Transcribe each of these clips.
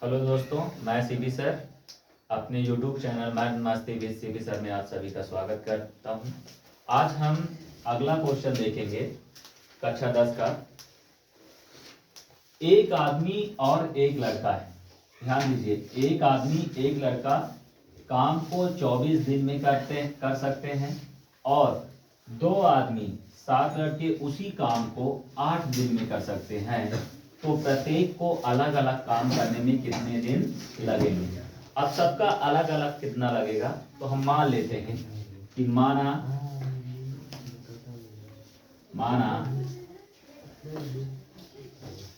Hello दोस्तों, मैं CB sir अपने यूट्यूब चैनल मैथ मस्ती विद सीबी सर में आप सभी का स्वागत करता हूं। आज हम अगला क्वेश्चन देखेंगे कक्षा 10 का। एक आदमी और एक लड़का है। ध्यान दीजिए, एक आदमी एक लड़का काम को 24 दिन में कर सकते हैं और दो आदमी 7 लड़के उसी काम को 8 दिन में कर सकते हैं। तो प्रत्येक को अलग अलग काम करने में कितने दिन लगेंगे। अब सबका अलग अलग कितना लगेगा, तो हम मान लेते हैं कि माना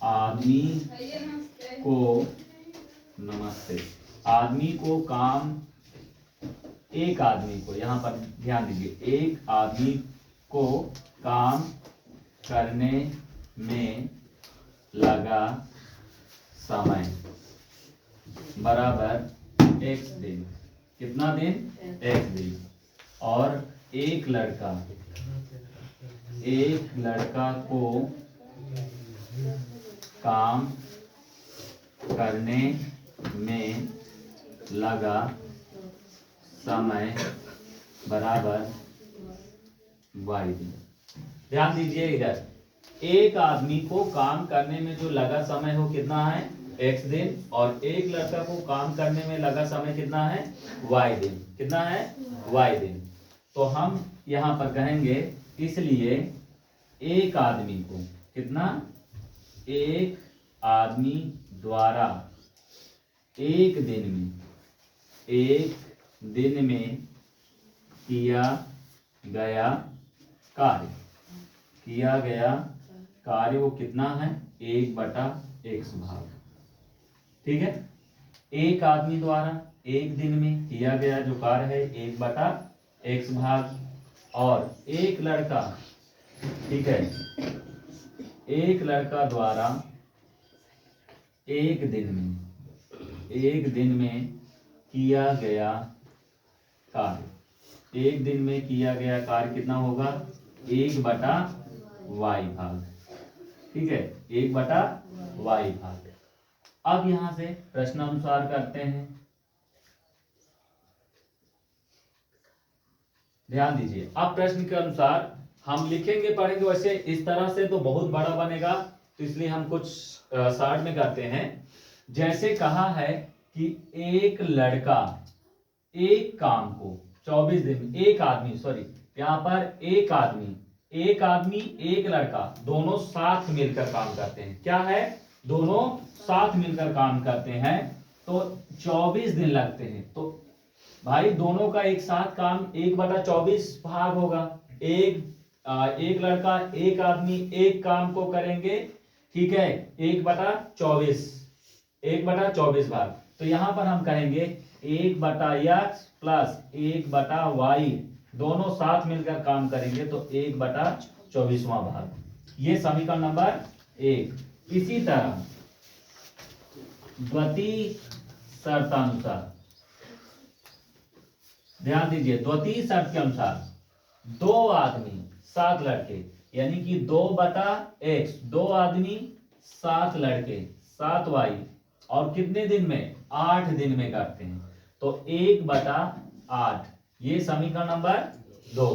आदमी को आदमी को काम, एक आदमी को, यहां पर ध्यान दीजिए, एक आदमी को काम करने में लगा समय बराबर x दिन। कितना दिन? x दिन। और एक लड़का को काम करने में लगा समय बराबर y दिन। ध्यान दीजिए, इधर एक आदमी को काम करने में जो लगा समय हो कितना है? x दिन। और एक लड़का को काम करने में लगा समय कितना है? y दिन। कितना है? y दिन। तो हम यहां पर कहेंगे, इसलिए एक आदमी को कितना? एक आदमी द्वारा एक दिन में किया गया कार्य वो कितना है? 1/x भाग। ठीक है, एक आदमी द्वारा एक दिन में किया गया जो कार्य है 1/x भाग। और एक लड़का, ठीक है, एक लड़का द्वारा एक दिन में किया गया कार्य, एक दिन में किया गया कार्य कितना होगा? 1/y भाग। ठीक है, 1/y भाग। अब यहां से प्रश्नानुसार करते हैं। ध्यान दीजिए, अब प्रश्न के अनुसार हम लिखेंगे, पढ़ेंगे। वैसे इस तरह से तो बहुत बड़ा बनेगा, तो इसलिए हम कुछ शॉर्ट में करते हैं। जैसे कहा है कि एक लड़का एक काम को 24 दिन, एक आदमी, सॉरी, यहां पर एक आदमी एक लड़का दोनों साथ मिलकर काम करते हैं। क्या है? दोनों साथ मिलकर काम करते हैं तो 24 दिन लगते हैं। तो भाई दोनों का एक साथ काम 1/24 भाग होगा। एक लड़का एक आदमी एक काम को करेंगे, ठीक है, 1/24 भाग। तो यहां पर हम कहेंगे 1/x प्लस 1/y, दोनों साथ मिलकर काम करेंगे तो 1/24वां भाग। ये समीकरण नंबर 1। इसी तरह द्वितीय शर्तानुसार, ध्यान दीजिए, द्वितीय शर्त के अनुसार 2 आदमी 7 लड़के, यानी कि 2/x, 2 आदमी 7 लड़के 7y, और कितने दिन में? 8 दिन में करते हैं तो 1/8। ये समीकरण नंबर 2।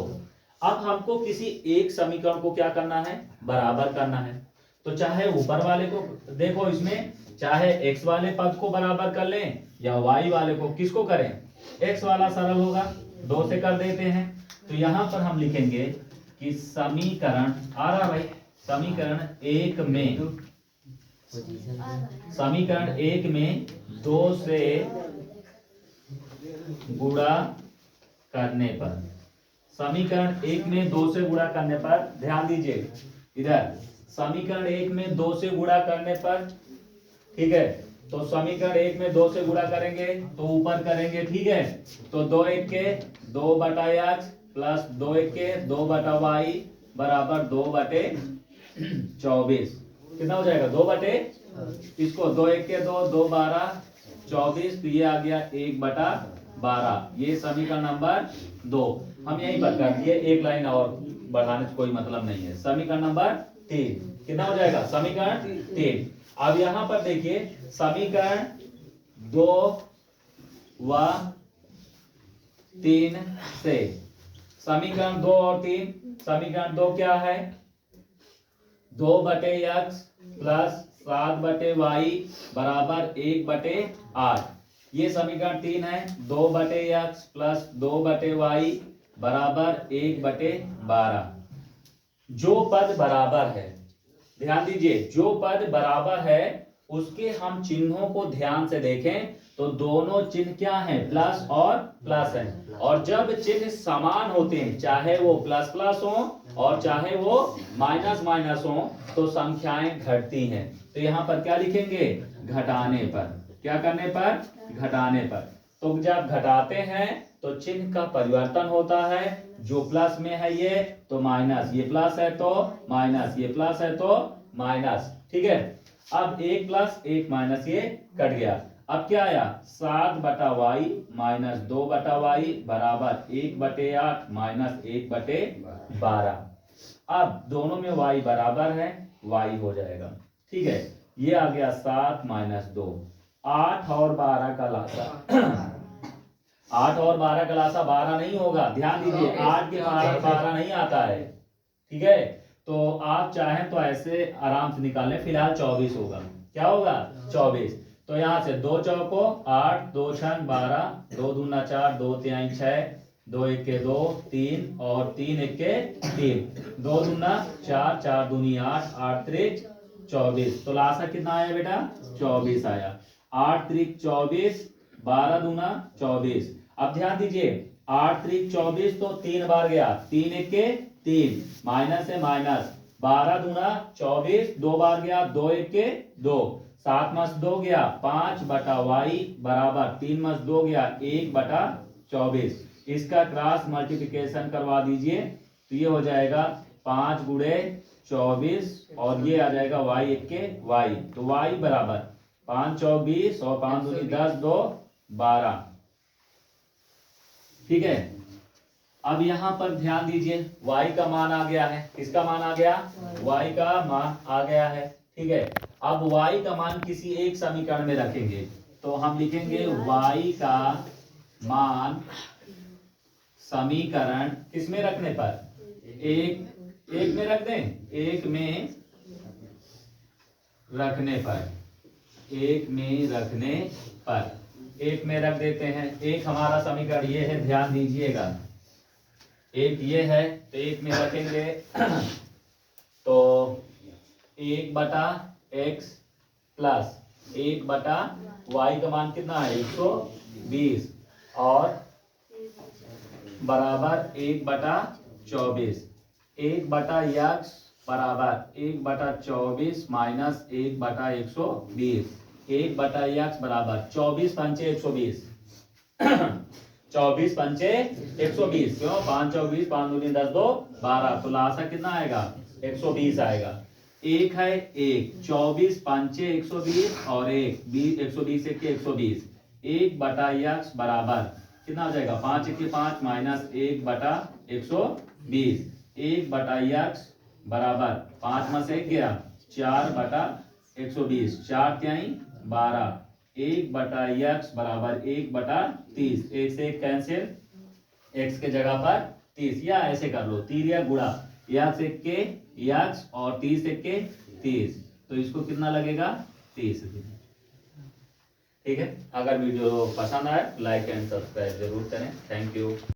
अब हमको किसी एक समीकरण को क्या करना है? बराबर करना है। तो चाहे ऊपर वाले को देखो, इसमें चाहे x वाले पद को बराबर कर लें या y वाले को, किसको करें? x वाला सरल होगा, 2 से कर देते हैं। तो यहां पर हम लिखेंगे कि समीकरण आ रहा भाई, समीकरण एक में 2 से गुणा करने पर, समीकरण 1 में 2 से गुणा करने पर, ध्यान दीजिए इधर, समीकरण 1 में 2 से गुणा करने पर, ठीक है, तो समीकरण 1 में 2 से गुणा करेंगे तो ऊपर करेंगे, ठीक है, तो 2 के 2/x प्लस 2 के 2/y बराबर 2/24। कितना हो जाएगा? 2 इसको 2 के 2 12 24, तो ये आ गया 1/12। ये समीकरण नंबर 2 हम यहीं पर कर दिए, एक लाइन और बढ़ाने से कोई मतलब नहीं है। समीकरण नंबर 3 कितना हो जाएगा? समीकरण 3। अब यहां पर देखिए, समीकरण 2 व 3 से। समीकरण 2 और 3, समीकरण 2 क्या है? 2/x प्लस 7/y बराबर 1/8। ये समीकरण 3 है। 2/x प्लस 2/y बराबर 1/12। जो पद बराबर है, ध्यान दीजिए, जो पद बराबर है उसके हम चिन्हों को ध्यान से देखें तो दोनों चिन्ह क्या हैं? प्लस और प्लस हैं। और जब चिन्ह समान होते हैं, चाहे वो प्लस प्लस हो और चाहे वो माइनस माइनस हो, तो संख्याएं घटती हैं। तो यहाँ पर क्या लिखेंगे? घटाने पर। क्या करने पर? घटाने पर। तो जब घटाते हैं तो चिन्ह का परिवर्तन होता है। जो प्लस में है ये तो माइनस, ये प्लस है तो माइनस, ये प्लस है तो माइनस। ठीक है, अब 1 प्लस 1 माइनस ये कट गया। अब क्या आया? 7/y माइनस 2/y बराबर 1/8 माइनस 1/12। अब दोनों में y बराबर है, y हो जाएगा। ठीक है, ये आ गया 7 माइनस 2। 8 और 12 का लासा 8 और 12 का लासा 12 नहीं होगा। ध्यान दीजिए, 8 के बाद 12 नहीं आता है। ठीक है, तो आप चाहें तो ऐसे आराम से निकालें। फिलहाल 24 होगा। क्या होगा? 24। तो यहां से 2 चौको 8, 2 छंग 12, 2 दूना 4, 2 तिहाई 6, 2 एके 2, 3 और 3 एके 3, 2 दूना 4, 4 दूनी 8, 8 त्रिक 24। तो लासा कितना आया बेटा? 24 आया। 8 त्रिक 24, 12 दूना 24। अब ध्यान दीजिए, 8 त्रिक 24 तो 3 बार गया, 3 एके 3, माइनस है माइनस, 12 दूना 24, 2 बार गया, 2 एके 2, 7 मस 2 गया 5/y बराबर 3 मस 2 गया 1/24। इसका क्रॉस मल्टीप्लिकेशन करवा दीजिए तो ये हो जाएगा 5 गुणे 24 और ये आ जाएगा y एके y। तो y बराबर 5 24 और 5 दूनी 10, 2 12। ठीक है, अब यहां पर ध्यान दीजिए, y का मान आ गया है। किसका मान आ गया? y का मान आ गया है। ठीक है, अब y का मान किसी एक समीकरण में रखेंगे तो हम लिखेंगे y का मान समीकरण किसमें रखने पर? एक में रख दें। एक में रखने पर, एक में रखने पर, एक में रख देते हैं। एक हमारा समीकरण ये है, ध्यान दीजिएगा। एक ये है तो एक में रखेंगे तो 1/x प्लस 1/y का मान कितना है? 120 और बराबर 1/24। 1/x बराबर 1/24 माइनस 1/120। 1/x बराबर 24 पंचे 120 24 पंचे 120। क्यों? 5 24, 5 दूनी 10, 2 12। तो लासा कितना आएगा? 120 आएगा। एक है एक, 24 पंचे 120 और 120 एक 120। 1/x बराबर कितना हो जाएगा? 5 1 5 माइनस 1/120। 1/x बराबर 5 में से 1 गया 4/120, 4 तिहाई 12। 1/x बराबर 1/30। 1 से 1 कैंसिल, x के जगह पर 30, या ऐसे कर लो, 3 या गुणा, x 1 के x और 30 1 के 30। तो इसको कितना लगेगा? 30। ठीक है, अगर वीडियो पसंद आए लाइक एंड सब्सक्राइब जरूर करें। Thank you.